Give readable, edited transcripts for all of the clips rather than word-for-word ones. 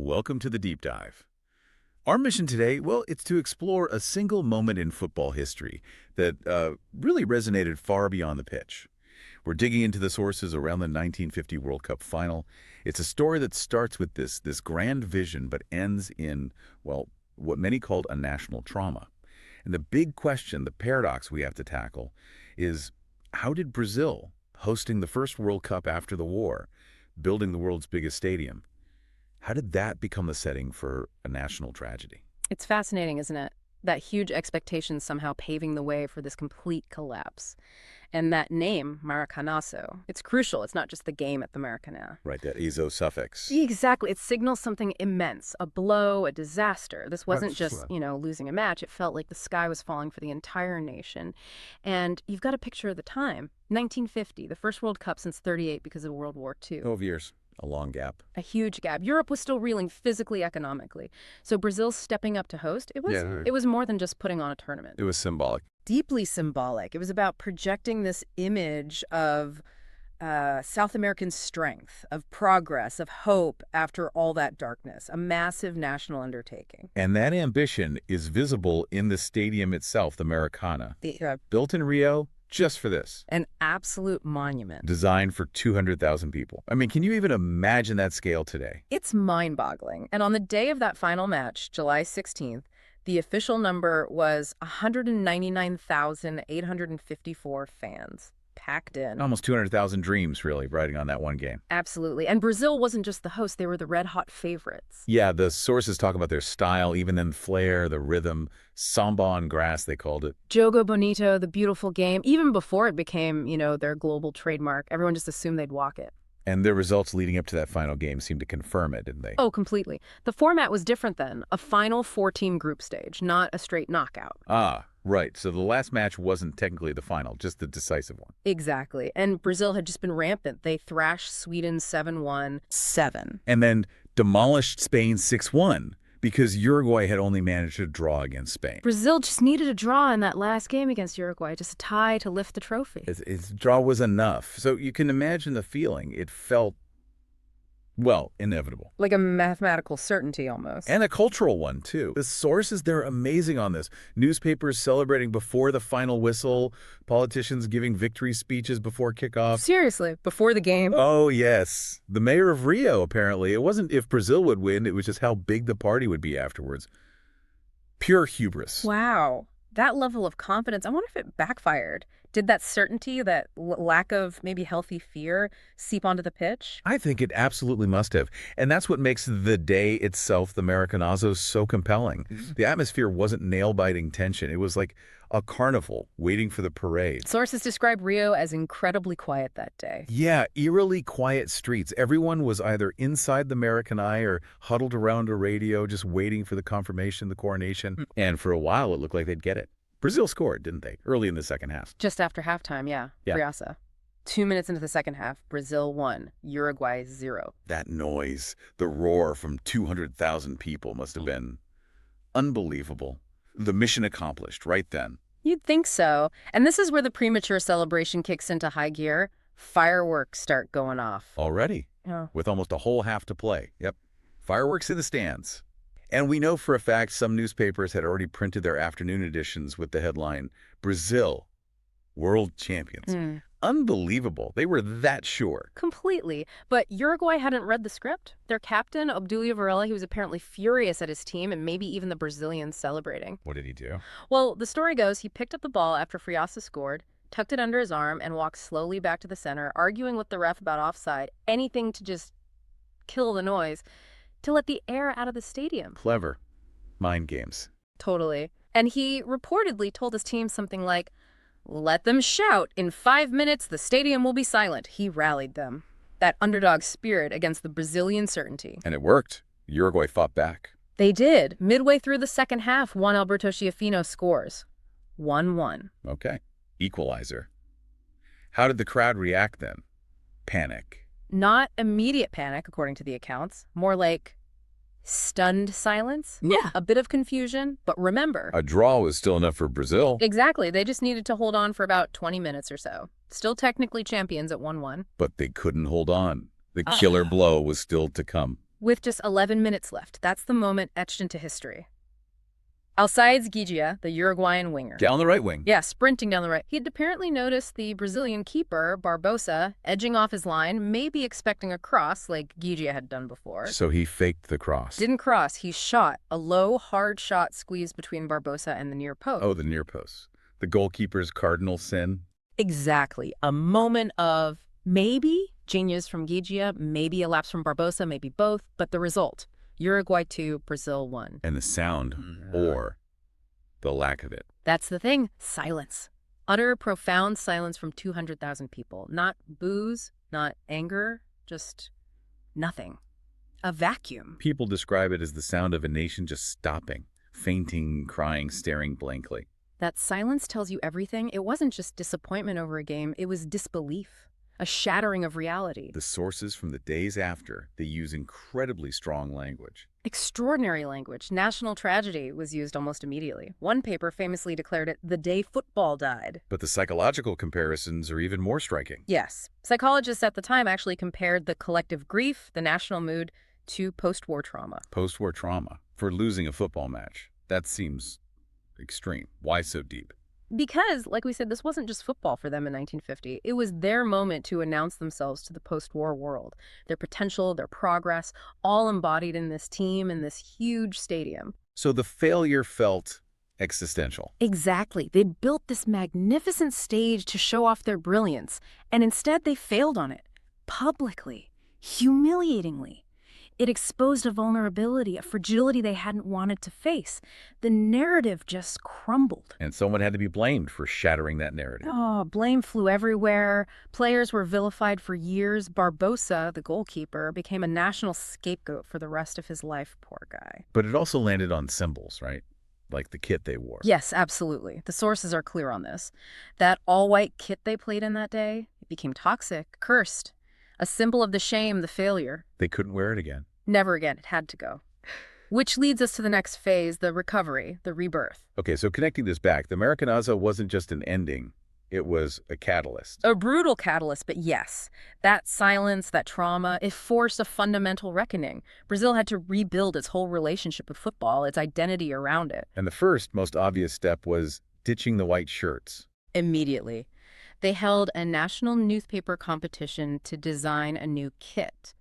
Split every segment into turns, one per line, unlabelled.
Welcome to the Deep Dive. Our mission today, well, it's to explore a single moment in football history that really resonated far beyond the pitch. We're digging into the sources around the 1950 World Cup final. It's a story that starts with this grand vision but ends in, well, what many called a national trauma. And the big question, the paradox we have to tackle is, how did Brazil, hosting the first World Cup after the war, building the world's biggest stadium, how did that become the setting for a national tragedy?
It's fascinating, isn't it? That huge expectations somehow paving the way for this complete collapse. And that name, Maracanazo, it's crucial. It's not just the game at the Maracanã.
Right, that Ezo suffix.
Exactly. It signals something immense, a blow, a disaster. This wasn't just, losing a match. It felt like the sky was falling for the entire nation. And you've got a picture of the time. 1950, the first World Cup since 38 because of World War II.
12 years. A long gap.
A huge gap. Europe was still reeling physically, economically. So Brazil stepping up to host, it was more than just putting on a tournament.
It was symbolic.
Deeply symbolic. It was about projecting this image of South American strength, of progress, of hope after all that darkness. A massive national undertaking.
And that ambition is visible in the stadium itself, the Maracanã. Built in Rio just for this.
An absolute monument.
Designed for 200,000 people. I mean, can you even imagine that scale today?
It's mind-boggling. And on the day of that final match, July 16th, the official number was 199,854 fans. Packed in.
Almost 200,000 dreams, really, riding on that one game.
Absolutely. And Brazil wasn't just the host. They were the red-hot favorites.
Yeah, the sources talk about their style, even in flair, the rhythm, samba on grass, they called it.
Jogo Bonito, the beautiful game. Even before it became, their global trademark, everyone just assumed they'd walk it.
And their results leading up to that final game seemed to confirm it, didn't they?
Oh, completely. The format was different then. A final four-team group stage, not a straight knockout.
Ah, right. So the last match wasn't technically the final, just the decisive one.
Exactly. And Brazil had just been rampant. They thrashed Sweden 7-1. 7.
And then demolished Spain 6-1 because Uruguay had only managed to draw against Spain.
Brazil just needed a draw in that last game against Uruguay, just a tie to lift the trophy.
Its draw was enough. So you can imagine the feeling. It felt, well, inevitable.
Like a mathematical certainty almost.
And a cultural one, too. The sources, they're amazing on this. Newspapers celebrating before the final whistle, politicians giving victory speeches before kickoff.
Seriously, before the game?
Oh, yes. The mayor of Rio, apparently. It wasn't if Brazil would win, it was just how big the party would be afterwards. Pure hubris.
Wow. That level of confidence, I wonder if it backfired. Did that certainty, that lack of maybe healthy fear seep onto the pitch?
I think it absolutely must have. And that's what makes the day itself, the Maracanazo, so compelling. The atmosphere wasn't nail-biting tension. It was like a carnival waiting for the parade.
Sources describe Rio as incredibly quiet that day.
Yeah, eerily quiet streets. Everyone was either inside the Maracanã or huddled around a radio just waiting for the confirmation, the coronation. And for a while, it looked like they'd get it. Brazil scored, didn't they? Early in the second half.
Just after halftime, yeah. Friasa. 2 minutes into the second half, Brazil 1, Uruguay 0.
That noise, the roar from 200,000 people must have been unbelievable. The mission accomplished right then.
You'd think so. And this is where the premature celebration kicks into high gear. Fireworks start going off.
Already?
Oh.
With almost a whole half to play. Yep. Fireworks in the stands. And we know for a fact some newspapers had already printed their afternoon editions with the headline, Brazil, World Champions. Unbelievable. They were that sure.
Completely. But Uruguay hadn't read the script. Their captain, Obdulio Varela, he was apparently furious at his team and maybe even the Brazilians celebrating.
What did he do?
Well, the story goes he picked up the ball after Friasa scored, tucked it under his arm, and walked slowly back to the center, arguing with the ref about offside, anything to just kill the noise, to let the air out of the stadium.
Clever. Mind games.
Totally. And he reportedly told his team something like, "Let them shout. In 5 minutes, the stadium will be silent." He rallied them. That underdog spirit against the Brazilian certainty.
And it worked. Uruguay fought back.
They did. Midway through the second half, Juan Alberto Schiaffino scores. 1-1.
Okay. Equalizer. How did the crowd react then? Panic.
Not immediate panic, according to the accounts. More like stunned silence.
Yeah.
A bit of confusion, but remember.
A draw was still enough for Brazil.
Exactly. They just needed to hold on for about 20 minutes or so. Still technically champions at 1-1.
But they couldn't hold on. The killer blow was still to come.
With just 11 minutes left, that's the moment etched into history. Alcides Gigia, the Uruguayan winger.
Down the right wing.
Yeah, sprinting down the right. He'd apparently noticed the Brazilian keeper, Barbosa, edging off his line, maybe expecting a cross like Gigia had done before.
So he faked the cross.
Didn't cross. He shot. A low, hard shot squeezed between Barbosa and the near post.
Oh, the near post. The goalkeeper's cardinal sin.
Exactly. A moment of maybe genius from Gigia, maybe a lapse from Barbosa, maybe both, but the result, Uruguay 2, Brazil 1.
And the sound, or the lack of it.
That's the thing. Silence. Utter, profound silence from 200,000 people. Not boos, not anger, just nothing. A vacuum.
People describe it as the sound of a nation just stopping, fainting, crying, staring blankly.
That silence tells you everything. It wasn't just disappointment over a game, it was disbelief, a shattering of reality.
The sources from the days after, they use incredibly strong language.
Extraordinary language. National tragedy was used almost immediately. One paper famously declared it the day football died.
But the psychological comparisons are even more striking.
Yes. Psychologists at the time actually compared the collective grief, the national mood, to post-war trauma.
Post-war trauma for losing a football match. That seems extreme. Why so deep?
Because, like we said, this wasn't just football for them in 1950. It was their moment to announce themselves to the post-war world. Their potential, their progress, all embodied in this team in this huge stadium.
So the failure felt existential.
Exactly. They'd built this magnificent stage to show off their brilliance, and instead they failed on it. Publicly. Humiliatingly. It exposed a vulnerability, a fragility they hadn't wanted to face. The narrative just crumbled.
And someone had to be blamed for shattering that narrative.
Oh, blame flew everywhere. Players were vilified for years. Barbosa, the goalkeeper, became a national scapegoat for the rest of his life, poor guy.
But it also landed on symbols, right? Like the kit they wore.
Yes, absolutely. The sources are clear on this. That all-white kit they played in that day, it became toxic, cursed. A symbol of the shame, the failure.
They couldn't wear it again.
Never again. It had to go. Which leads us to the next phase, the recovery, the rebirth.
Okay, so connecting this back, the Maracanazo wasn't just an ending. It was a catalyst.
A brutal catalyst, but yes. That silence, that trauma, it forced a fundamental reckoning. Brazil had to rebuild its whole relationship with football, its identity around it.
And the first, most obvious step was ditching the white shirts.
Immediately. They held a national newspaper competition to design a new kit.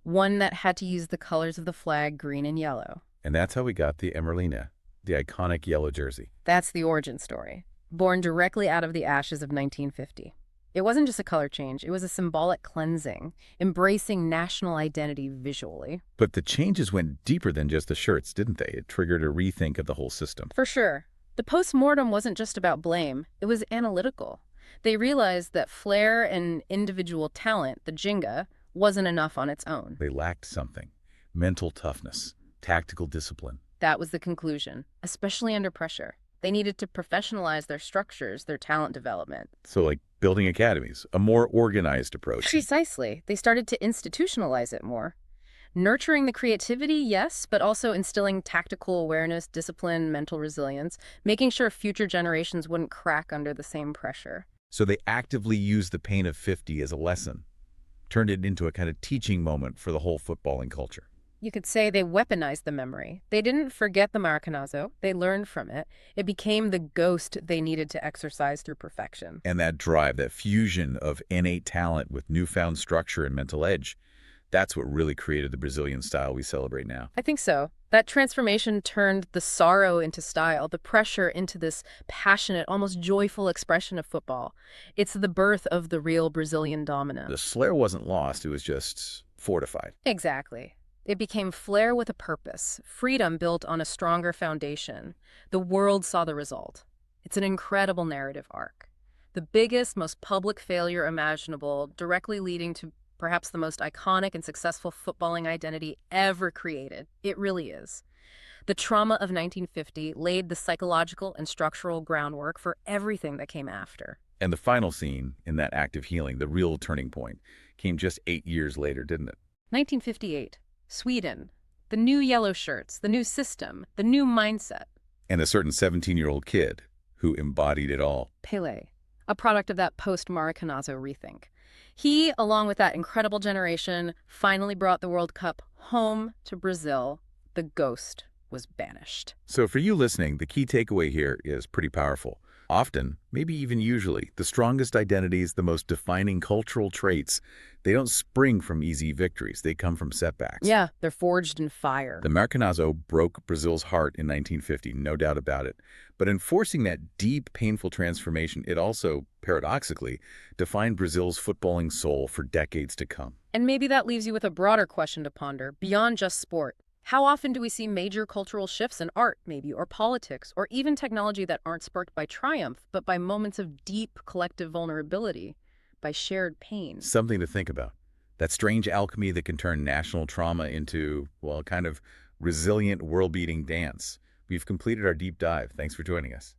One that had to use the colors of the flag, green and yellow.
And that's how we got the Emerlina, the iconic yellow jersey.
That's the origin story, born directly out of the ashes of 1950. It wasn't just a color change, it was a symbolic cleansing, embracing national identity visually.
But the changes went deeper than just the shirts, didn't they? It triggered a rethink of the whole system.
For sure. The post-mortem wasn't just about blame, it was analytical. They realized that flair and individual talent, the Jenga, wasn't enough on its own.
They lacked something. Mental toughness, tactical discipline.
That was the conclusion, especially under pressure. They needed to professionalize their structures, their talent development.
So like building academies, a more organized approach.
Precisely. They started to institutionalize it more. Nurturing the creativity, yes, but also instilling tactical awareness, discipline, mental resilience, making sure future generations wouldn't crack under the same pressure.
So they actively used the pain of 50 as a lesson, turned it into a kind of teaching moment for the whole footballing culture.
You could say they weaponized the memory. They didn't forget the Maracanazo. They learned from it. It became the ghost they needed to exercise through perfection.
And that drive, that fusion of innate talent with newfound structure and mental edge, that's what really created the Brazilian style we celebrate now.
I think so. That transformation turned the sorrow into style, the pressure into this passionate, almost joyful expression of football. It's the birth of the real Brazilian dominant.
The flair wasn't lost, it was just fortified.
Exactly. It became flair with a purpose, freedom built on a stronger foundation. The world saw the result. It's an incredible narrative arc. The biggest, most public failure imaginable, directly leading to perhaps the most iconic and successful footballing identity ever created. It really is. The trauma of 1950 laid the psychological and structural groundwork for everything that came after.
And the final scene in that act of healing, the real turning point, came just 8 years later, didn't it?
1958. Sweden. The new yellow shirts, the new system, the new mindset.
And a certain 17-year-old kid who embodied it all.
Pelé, a product of that post-Maracanazo rethink. He, along with that incredible generation, finally brought the World Cup home to Brazil. The ghost was banished.
So for you listening, the key takeaway here is pretty powerful. Often, maybe even usually, the strongest identities, the most defining cultural traits, they don't spring from easy victories. They come from setbacks.
Yeah, they're forged in fire.
The Maracanazo broke Brazil's heart in 1950, no doubt about it. But in forcing that deep, painful transformation, it also, paradoxically, defined Brazil's footballing soul for decades to come.
And maybe that leaves you with a broader question to ponder, beyond just sport. How often do we see major cultural shifts in art, maybe, or politics, or even technology that aren't sparked by triumph, but by moments of deep collective vulnerability, by shared pain?
Something to think about. That strange alchemy that can turn national trauma into, well, a kind of resilient, world-beating dance. We've completed our deep dive. Thanks for joining us.